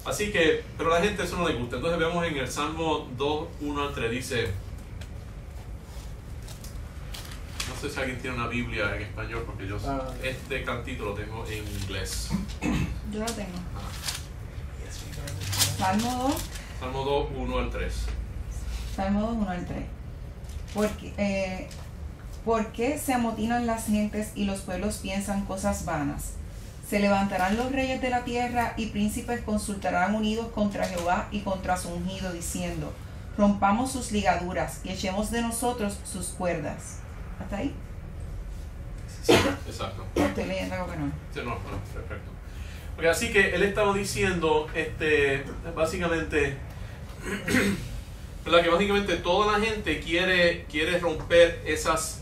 Así que, pero a la gente eso no le gusta. Entonces vemos en el Salmo 2, 1 al 3, dice, no sé si alguien tiene una Biblia en español, porque yo este cantito lo tengo en inglés. Yo lo tengo. Salmo 2. Salmo 2, 1 al 3. Salmo 2, 1 al 3. ¿Por qué se amotinan las gentes y los pueblos piensan cosas vanas? Se levantarán los reyes de la tierra y príncipes consultarán unidos contra Jehová y contra su ungido, diciendo, rompamos sus ligaduras y echemos de nosotros sus cuerdas. ¿Hasta ahí? Sí, exacto. Estoy leyendo algo que no. Sí, no, perfecto. Okay, así que él estaba diciendo, básicamente, ¿verdad? Que básicamente toda la gente quiere romper esas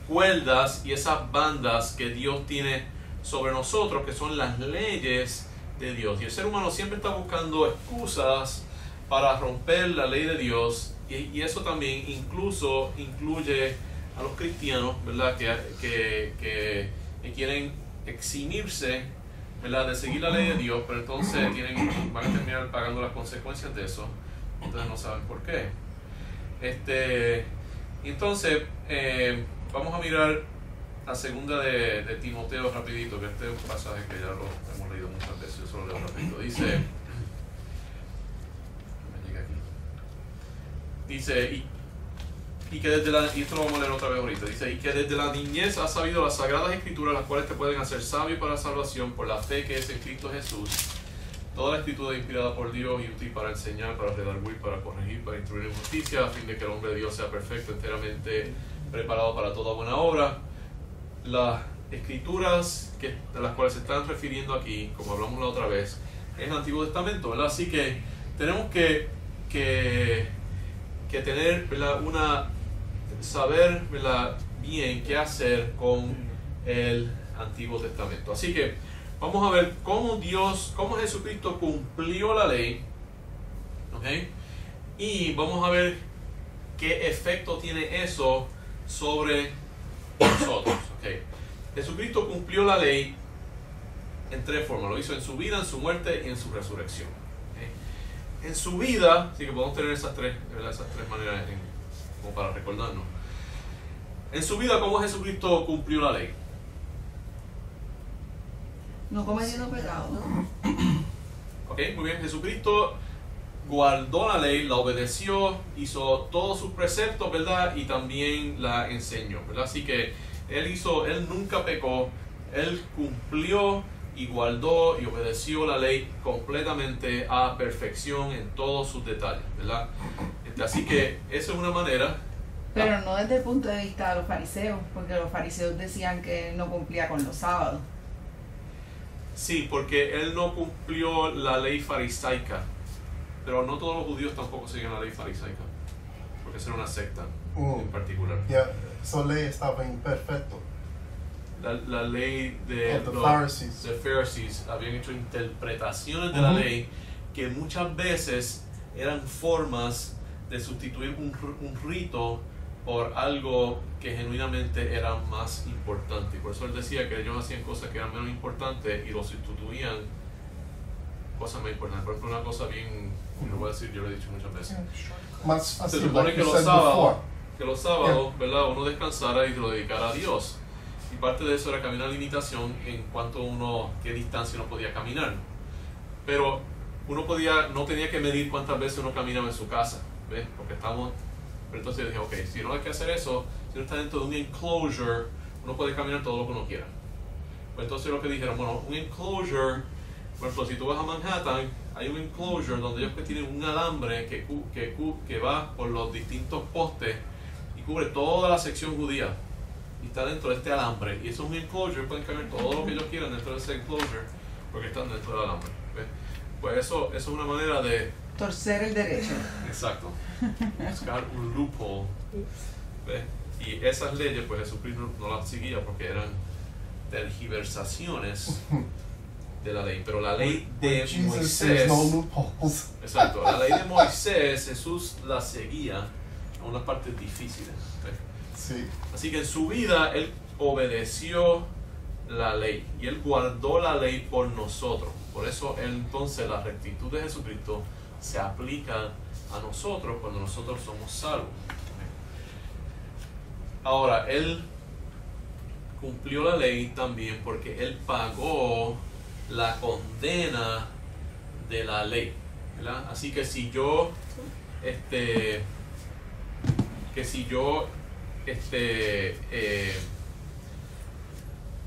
cuerdas y esas bandas que Dios tiene sobre nosotros, que son las leyes de Dios. Y el ser humano siempre está buscando excusas para romper la ley de Dios, y eso también incluso incluye a los cristianos, ¿verdad? Que quieren eximirse, ¿verdad? De seguir la ley de Dios, pero entonces van a terminar pagando las consecuencias de eso. Entonces no saben por qué. Entonces vamos a mirar a segunda de Timoteo rapidito, que este es un pasaje que ya lo hemos leído muchas veces. Yo solo leo rapidito. Dice y que desde y esto lo vamos a leer otra vez ahorita. Dice, y que desde la niñez has sabido las sagradas escrituras, las cuales te pueden hacer sabio para la salvación por la fe que es en Cristo Jesús. Toda la escritura es inspirada por Dios y útil para enseñar, para redarguir, para corregir, para instruir en justicia, a fin de que el hombre de Dios sea perfecto, enteramente preparado para toda buena obra. Las escrituras de las cuales se están refiriendo aquí, como hablamos la otra vez, es el Antiguo Testamento, ¿verdad? Así que tenemos que tener, ¿verdad? Saber, ¿verdad? Bien qué hacer con el Antiguo Testamento. Así que vamos a ver cómo Jesucristo cumplió la ley, ¿ok? Y vamos a ver qué efecto tiene eso sobre nosotros, ¿ok? Jesucristo cumplió la ley en tres formas. Lo hizo en su vida, en su muerte y en su resurrección. ¿Okay? En su vida, así que podemos tener esas tres maneras como para recordarnos. En su vida, ¿cómo Jesucristo cumplió la ley? No cometiendo pecado. Ok, muy bien. Jesucristo guardó la ley, la obedeció, hizo todos sus preceptos, ¿verdad? Y también la enseñó, ¿verdad? Así que él nunca pecó, él cumplió y guardó y obedeció la ley completamente a perfección en todos sus detalles, ¿verdad? Así que eso es una manera. Pero no desde el punto de vista de los fariseos, porque los fariseos decían que él no cumplía con los sábados. Sí, porque él no cumplió la ley farisaica, pero no todos los judíos tampoco siguen la ley farisaica, porque esa era una secta en particular. Esa ley estaba imperfecta. La ley de The los Pharisees habían hecho interpretaciones de la ley que muchas veces eran formas de sustituir un rito por algo que genuinamente era más importante. Por eso él decía que ellos hacían cosas que eran menos importantes y lo sustituían cosas más importantes. Por ejemplo, una cosa bien, lo voy a decir, yo lo he dicho muchas veces. Más fácil, Se supone like que you los said before. sábados, ¿verdad? Uno descansara y lo dedicara a Dios. Y parte de eso era caminar a limitación en cuanto qué distancia uno podía caminar. Pero uno no tenía que medir cuántas veces uno caminaba en su casa, ¿ves? Porque pero entonces dije, ok, si no hay que hacer eso, si uno está dentro de un enclosure, uno puede caminar todo lo que uno quiera. Pues entonces lo que dijeron, bueno, un enclosure, por ejemplo, si tú vas a Manhattan, hay un enclosure donde ellos tienen un alambre que va por los distintos postes y cubre toda la sección judía. Y está dentro de este alambre. Y eso es un enclosure, pueden caminar todo lo que ellos quieran dentro de ese enclosure, porque están dentro del alambre. ¿Ves? Pues eso es una manera de Torcer el derecho. exacto. Buscar un loophole. ¿Ves? Y esas leyes, pues Jesucristo no las seguía porque eran tergiversaciones de la ley. Pero la ley de Moisés, no loopholes. exacto, la ley de Moisés, Jesús la seguía en unas partes difíciles. ¿Ves? Sí. Así que en su vida él obedeció la ley y él guardó la ley por nosotros. Por eso entonces la rectitud de Jesucristo se aplica a nosotros cuando nosotros somos salvos. Ahora, él cumplió la ley también porque él pagó la condena de la ley, ¿verdad? Así que si yo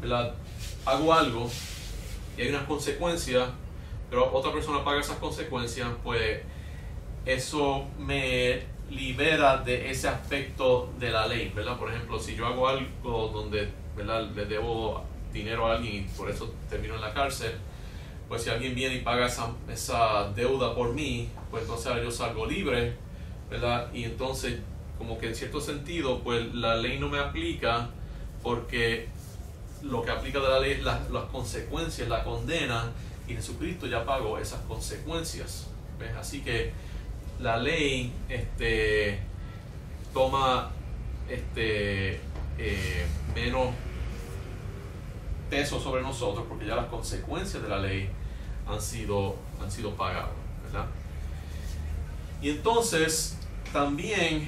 ¿verdad? Hago algo y hay unas consecuencias, pero otra persona paga esas consecuencias, pues eso me libera de ese aspecto de la ley, ¿verdad? Por ejemplo, si yo hago algo donde, ¿verdad?, le debo dinero a alguien y por eso termino en la cárcel, pues si alguien viene y paga esa deuda por mí, pues entonces ahora yo salgo libre, ¿verdad? Y entonces, como que en cierto sentido, pues la ley no me aplica porque lo que aplica de la ley es las consecuencias, la condena, y Jesucristo ya pagó esas consecuencias. ¿Ves? Así que la ley toma menos peso sobre nosotros porque ya las consecuencias de la ley han sido pagadas, ¿verdad? Y entonces también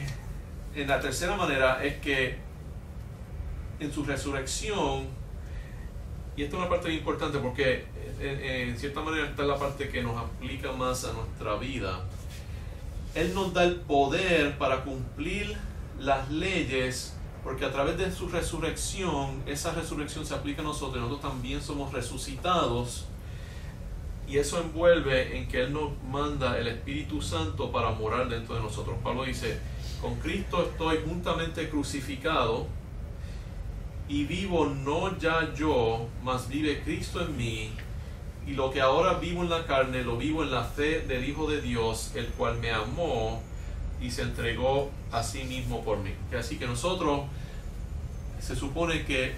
en la tercera manera es que en su resurrección, y esta es una parte muy importante porque en cierta manera esta es la parte que nos aplica más a nuestra vida. Él nos da el poder para cumplir las leyes, porque a través de su resurrección, esa resurrección se aplica a nosotros, y nosotros también somos resucitados, y eso envuelve en que Él nos manda el Espíritu Santo para morar dentro de nosotros. Pablo dice, con Cristo estoy juntamente crucificado, y vivo no ya yo, mas vive Cristo en mí, y lo que ahora vivo en la carne, lo vivo en la fe del Hijo de Dios, el cual me amó y se entregó a sí mismo por mí. Así que nosotros, se supone que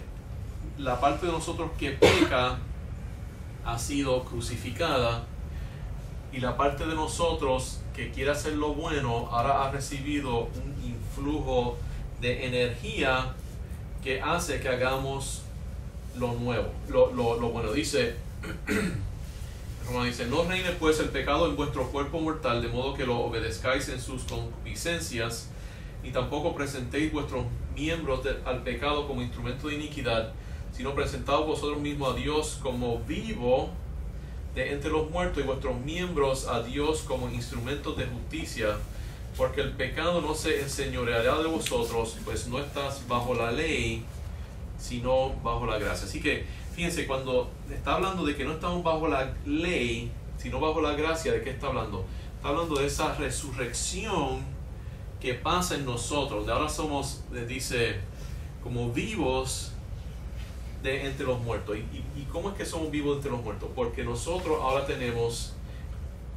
la parte de nosotros que peca ha sido crucificada, y la parte de nosotros que quiere hacer lo bueno ahora ha recibido un influjo de energía que hace que hagamos lo nuevo, lo bueno. Dice, Roma dice, no reine pues el pecado en vuestro cuerpo mortal, de modo que lo obedezcáis en sus concupiscencias, ni tampoco presentéis vuestros miembros al pecado como instrumento de iniquidad, sino presentaos vosotros mismos a Dios como vivo de entre los muertos, y vuestros miembros a Dios como instrumentos de justicia, porque el pecado no se enseñoreará de vosotros, pues no estás bajo la ley, sino bajo la gracia. Así que fíjense, cuando está hablando de que no estamos bajo la ley, sino bajo la gracia, ¿de qué está hablando? Está hablando de esa resurrección que pasa en nosotros. De ahora somos, dice, como vivos de entre los muertos. ¿Y cómo es que somos vivos entre los muertos? Porque nosotros ahora tenemos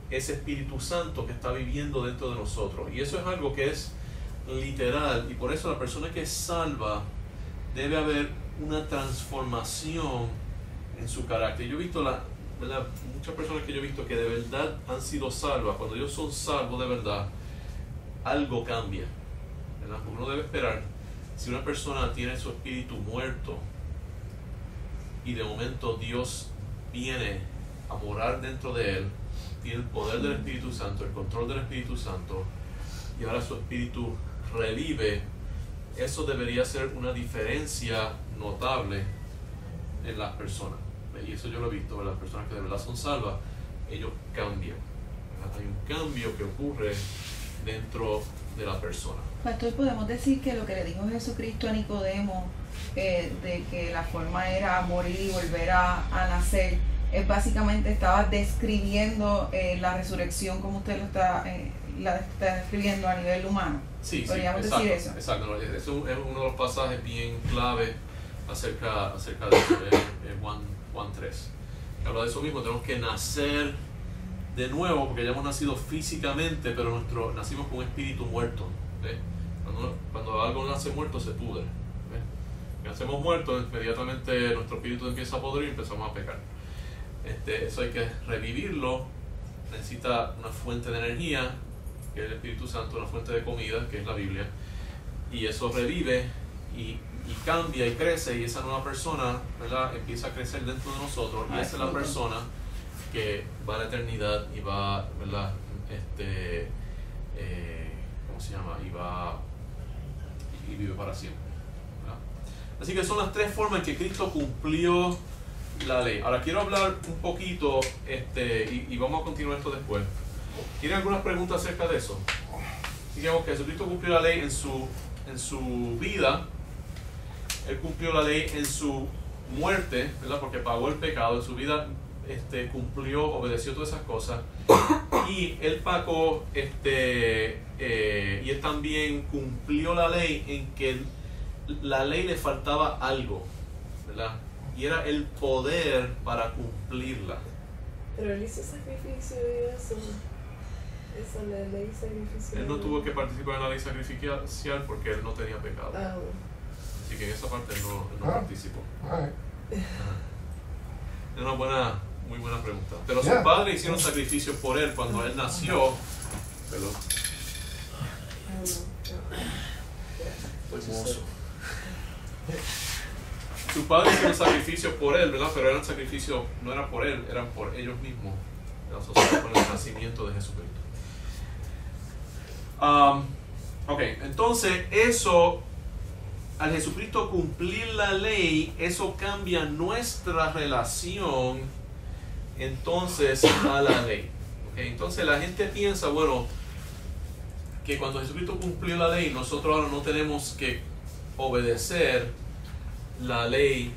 ese Espíritu Santo que está viviendo dentro de nosotros. Y eso es algo que es literal. Y por eso la persona que es salva, debe haber una transformación en su carácter. Yo he visto muchas personas que yo he visto que de verdad han sido salvas. Cuando ellos son salvos de verdad, algo cambia, ¿verdad? Porque uno debe esperar, si una persona tiene su espíritu muerto y de momento Dios viene a morar dentro de él, tiene el poder del Espíritu Santo, el control del Espíritu Santo, y ahora su espíritu revive, eso debería ser una diferencia notable en las personas. Y eso yo lo he visto, ¿verdad? Las personas que de verdad son salvas, ellos cambian, ¿verdad? Hay un cambio que ocurre dentro de la persona. Pastor, podemos decir que lo que le dijo Jesucristo a Nicodemo, de que la forma era morir y volver a nacer, es básicamente estaba describiendo la resurrección como usted la está describiendo a nivel humano. Sí, podríamos exacto, decir eso. Exacto, eso es uno de los pasajes bien clave acerca de eso, Juan 3. Que habla de eso mismo, tenemos que nacer de nuevo, porque ya hemos nacido físicamente, pero nacimos con un espíritu muerto. ¿Ves? Cuando algo nace muerto, se pudre. ¿Ves? Nacemos muertos, inmediatamente nuestro espíritu empieza a podrir y empezamos a pecar. Eso hay que revivirlo. Necesita una fuente de energía, que es el Espíritu Santo, una fuente de comida, que es la Biblia, y eso revive y cambia y crece, y esa nueva persona, ¿verdad?, empieza a crecer dentro de nosotros, y esa es la persona que va a la eternidad y va, ¿verdad?, ¿cómo se llama? Y vive para siempre, ¿verdad? Así que son las tres formas en que Cristo cumplió la ley. Ahora quiero hablar un poquito, y vamos a continuar esto después. ¿Tienen algunas preguntas acerca de eso? Digamos que Jesucristo cumplió la ley en su vida. Él cumplió la ley en su muerte, ¿verdad? Porque pagó el pecado. En su vida cumplió, obedeció todas esas cosas. Y él pagó, y él también cumplió la ley en que la ley le faltaba algo, ¿verdad? Y era el poder para cumplirla. Pero él hizo sacrificio y eso. Esa la ley sacrificial. Él no tuvo que participar en la ley sacrificial porque él no tenía pecado. Ah, bueno. Así que en esa parte no participó. Right. Es una muy buena pregunta. Pero sus padres hicieron sacrificios por él cuando él nació. Perdón. Hermoso. Sus padres hicieron sacrificios por él, ¿verdad? Pero eran sacrificios, no eran por él, eran por ellos mismos, asociados con el nacimiento de Jesucristo. Ok, entonces eso, al Jesucristo cumplir la ley, eso cambia nuestra relación entonces a la ley. Okay, entonces la gente piensa, bueno, que cuando Jesucristo cumplió la ley, nosotros ahora no tenemos que obedecer la ley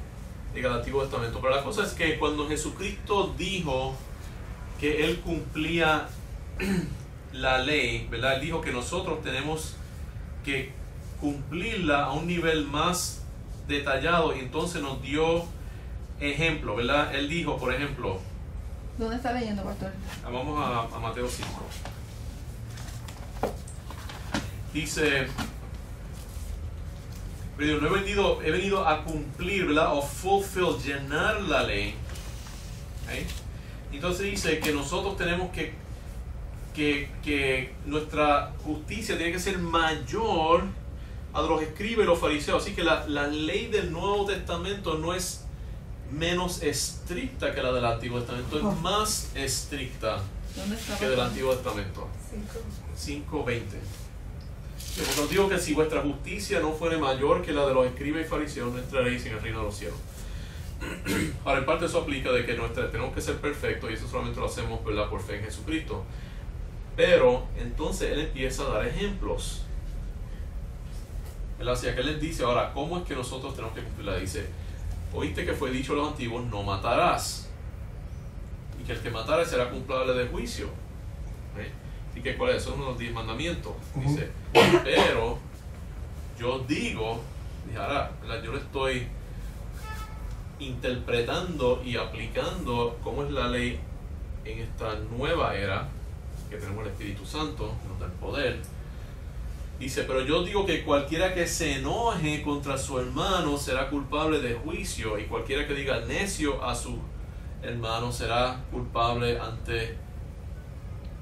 del Antiguo Testamento. Pero la cosa es que cuando Jesucristo dijo que Él cumplía la ley, ¿verdad? Él dijo que nosotros tenemos que cumplirla a un nivel más detallado, y entonces nos dio ejemplo, ¿verdad? Él dijo, por ejemplo, ¿dónde está leyendo, pastor? Vamos a Mateo 5. Dice, pero no he venido a cumplir, ¿verdad? O fulfill, llenar la ley. ¿Okay? Entonces dice que nosotros tenemos que nuestra justicia tiene que ser mayor a los escribas y los fariseos. Así que la ley del Nuevo Testamento no es menos estricta que la del Antiguo Testamento, es más estricta que del Antiguo Testamento. 5:20. Porque os digo que si vuestra justicia no fuere mayor que la de los escribas y fariseos, no entraréis en el reino de los cielos. Ahora, en parte eso aplica de que tenemos que ser perfectos y eso solamente lo hacemos, ¿verdad?, por fe en Jesucristo. Pero entonces él empieza a dar ejemplos, ¿verdad? O sea, que él les dice, ahora, ¿cómo es que nosotros tenemos que cumplirla? Dice, oíste que fue dicho a los antiguos, no matarás, y que el que matara será culpable de juicio. Así que, ¿cuál es? Son uno de los 10 mandamientos. Dice, pero yo digo, ahora, yo le estoy interpretando y aplicando cómo es la ley en esta nueva era que tenemos el Espíritu Santo, que nos da el poder. Dice, pero yo digo que cualquiera que se enoje contra su hermano será culpable de juicio, y cualquiera que diga necio a su hermano será culpable ante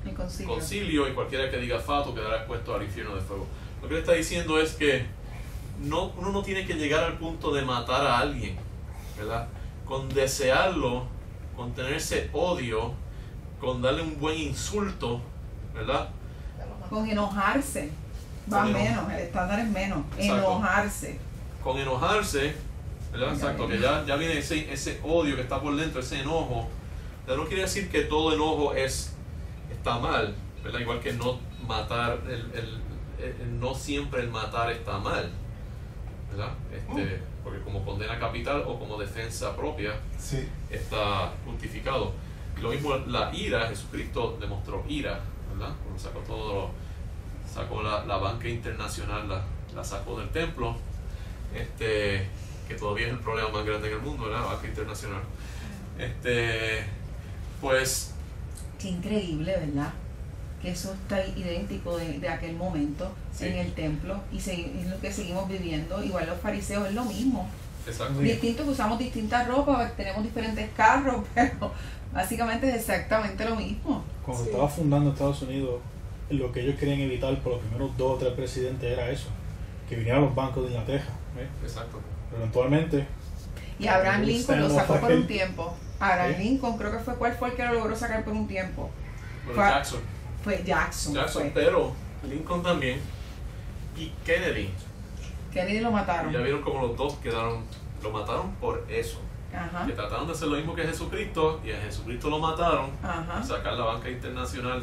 el concilio, y cualquiera que diga fato quedará expuesto al infierno de fuego. Lo que le está diciendo es que uno no tiene que llegar al punto de matar a alguien, ¿verdad? Con desearlo, con tenerse odio, con darle un buen insulto, ¿verdad? Con enojarse, va menos, el estándar es menos. Exacto. Enojarse. Con enojarse, ¿verdad? Exacto, que ya viene ese odio que está por dentro, ese enojo. Pero no quiere decir que todo enojo está mal, ¿verdad? Igual que no matar, no siempre el matar está mal, ¿verdad? Porque como condena capital o como defensa propia, Sí. está justificado. Y lo mismo la ira, Jesucristo demostró ira, ¿verdad? Cuando sacó la banca internacional, la sacó del templo, que todavía es el problema más grande en el mundo, ¿verdad? La banca internacional. Pues Qué increíble, ¿verdad? Que eso está idéntico de aquel momento, sí, en el templo, y es lo que seguimos viviendo. Igual los fariseos es lo mismo. exacto. Sí. Distinto, que usamos distintas ropas, tenemos diferentes carros, pero básicamente es exactamente lo mismo. Cuando Sí. estaba fundando Estados Unidos, lo que ellos querían evitar por los primeros 2 o 3 presidentes era eso, que vinieran los bancos de Inglaterra, ¿ves? Exacto. Pero eventualmente Y Abraham Lincoln lo sacó por un tiempo. Abraham ¿Sí? Lincoln, creo que ¿cuál fue el que lo logró sacar por un tiempo? Bueno, Fue- Jackson, Fue Jackson. fue. pero Lincoln también, y Kennedy. Kennedy lo Y mataron. ya vieron como los dos lo mataron por eso. Ajá, Que trataron de hacer lo mismo que Jesucristo, y a Jesucristo lo mataron, ajá. sacar la banca internacional.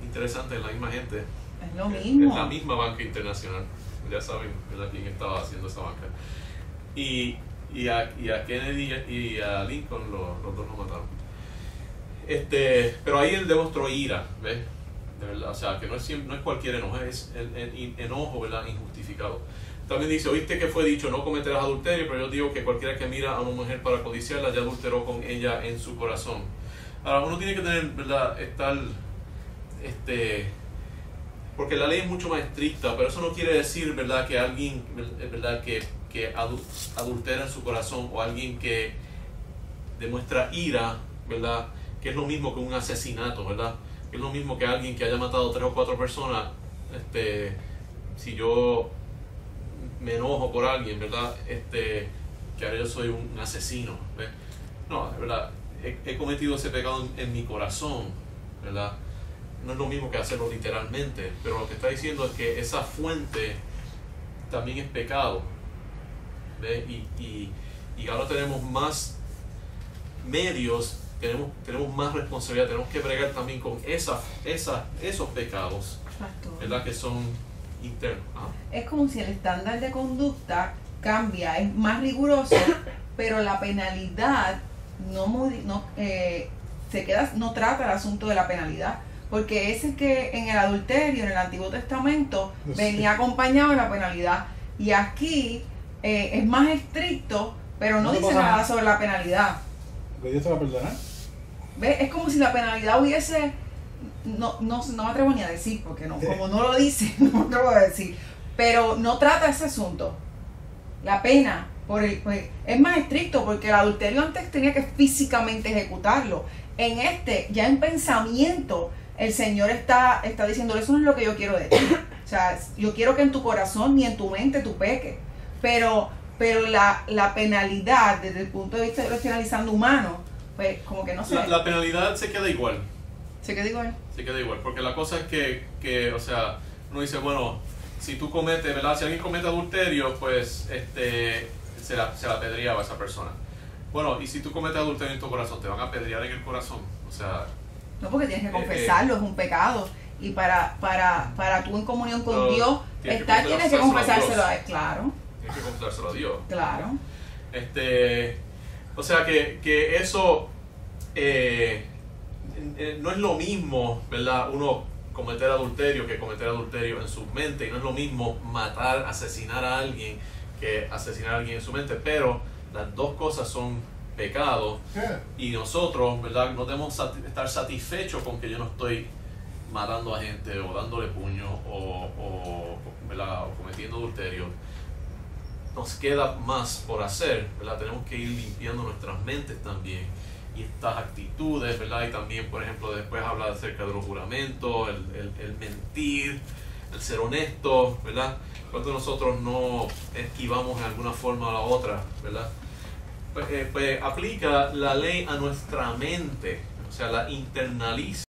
Interesante, es la misma gente. Es lo Es mismo. la misma banca internacional. Ya saben, ¿verdad?, quién estaba haciendo esa banca. Y a Kennedy y a Lincoln los dos lo mataron. Pero ahí él demostró ira, ¿ves? De verdad, o sea, que no es cualquier enojo, es el enojo, ¿verdad?, injustificado. También dice, oíste que fue dicho, no cometerás adulterio, pero yo digo que cualquiera que mira a una mujer para codiciarla ya adulteró con ella en su corazón. Ahora, uno tiene que tener, ¿verdad?, porque la ley es mucho más estricta, pero eso no quiere decir, ¿verdad?, que alguien, ¿verdad?, que adultera en su corazón, o alguien que demuestra ira, ¿verdad?, que es lo mismo que un asesinato, ¿verdad?, que es lo mismo que alguien que haya matado 3 o 4 personas. Si yo me enojo por alguien, ¿verdad?, que ahora yo soy un asesino, ¿ves? No, ¿verdad?, he cometido ese pecado en mi corazón, ¿verdad? No es lo mismo que hacerlo literalmente, pero lo que está diciendo es que esa fuente también es pecado, ¿ves? Y ahora tenemos más medios, tenemos más responsabilidad, tenemos que bregar también con esos pecados, Pastor. ¿verdad?, que son internos. Es como si el estándar de conducta cambia, es más riguroso, pero la penalidad no trata el asunto de la penalidad, porque ese que en el adulterio, en el Antiguo Testamento, Sí. venía acompañado de la penalidad, y aquí es más estricto, pero no No dice pasa nada nada. sobre la penalidad. que Dios te va a perdonar. ¿Ves? Es como si la penalidad hubiese, no me atrevo ni a decir, porque como no lo dice, no me atrevo a decir, pero no trata ese asunto. La pena pues, es más estricto, porque el adulterio antes tenía que físicamente ejecutarlo. Ya en pensamiento, el Señor está diciendo, eso no es lo que yo quiero de ti. O sea, yo quiero que en tu corazón ni en tu mente tú peques. Pero la penalidad, desde el punto de vista de racionalizando humano, pues como que no sé. La penalidad se queda igual. ¿Sé qué digo? Se queda igual, porque la cosa es que o sea, uno dice, bueno, si tú cometes, ¿verdad? Si alguien comete adulterio, pues se la apedreaba a esa persona. Bueno, y si tú cometes adulterio en tu corazón, te van a apedrear en el corazón. O sea, no, porque tienes que confesarlo, es un pecado. Y para tú en comunión con Dios estar, tienes que confesárselo a Él, claro. Tienes que confesárselo a Dios. Claro. O sea que eso no es lo mismo, ¿verdad? Uno cometer adulterio que cometer adulterio en su mente, y no es lo mismo matar, asesinar a alguien que asesinar a alguien en su mente, pero las dos cosas son pecados. Yeah. Y nosotros, ¿verdad? No debemos estar satisfechos con que yo no estoy matando a gente o dándole puño ¿verdad? O cometiendo adulterio. Nos queda más por hacer, ¿verdad? Tenemos que ir limpiando nuestras mentes también y estas actitudes, ¿verdad? Y también, por ejemplo, después habla acerca de los juramentos, el mentir, el ser honesto, ¿verdad? Cuando nosotros no esquivamos en alguna forma o la otra, ¿verdad? Pues aplica la ley a nuestra mente, o sea, la internaliza.